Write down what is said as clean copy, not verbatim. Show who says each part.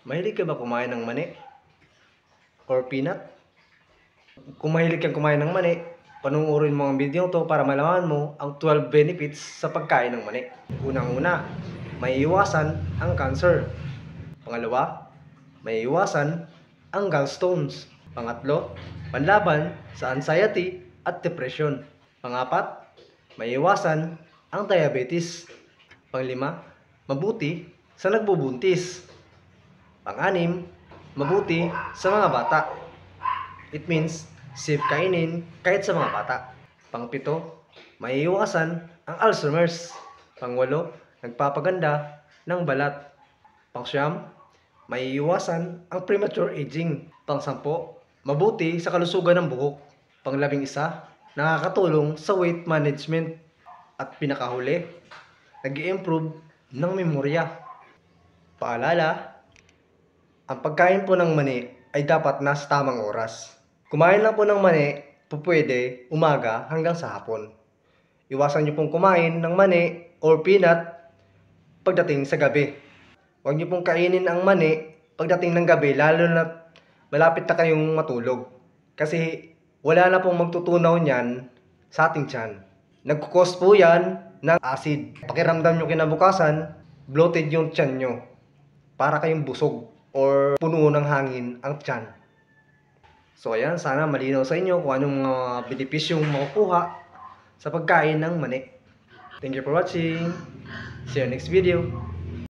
Speaker 1: Mahilig ka ba kumain ng mani or peanut? Kung mahilig kang kumain ng mani, panuorin mo ang video to para malaman mo ang 12 benefits sa pagkain ng mani. Unang-una, maiiwasan ang cancer. Pangalawa, maiiwasan ang gallstones. Pangatlo, panlaban sa anxiety at depression. Pangapat, maiiwasan ang diabetes. Panglima, mabuti sa nagbubuntis. Pang-anim, mabuti sa mga bata. It means, safe kainin kahit sa mga bata. Pang-pito, maiiwasan ang Alzheimer's. Pang-walo, nagpapaganda ng balat. Pang-siyam, maiiwasan ang premature aging. Pang-sampo, mabuti sa kalusugan ng buhok. Pang-11, nakakatulong sa weight management. At pinakahuli, nag-i-improve ng memorya. Paalala, ang pagkain po ng mani ay dapat nasa tamang oras. Kumain lang po ng mani, pwede umaga hanggang sa hapon. Iwasan niyo pong kumain ng mani or peanut pagdating sa gabi. Huwag niyo pong kainin ang mani pagdating ng gabi, lalo na malapit na kayong matulog. Kasi wala na pong magtutunaw niyan sa ating tiyan. Nagkukos po yan ng acid. Pakiramdam nyo kinabukasan, bloated yung tiyan nyo. Para kayong busog or puno ng hangin ang tiyan. So ayan, sana malinaw sa inyo kung anong mga benepisyong makukuha sa pagkain ng mani. Thank you for watching. See you next video.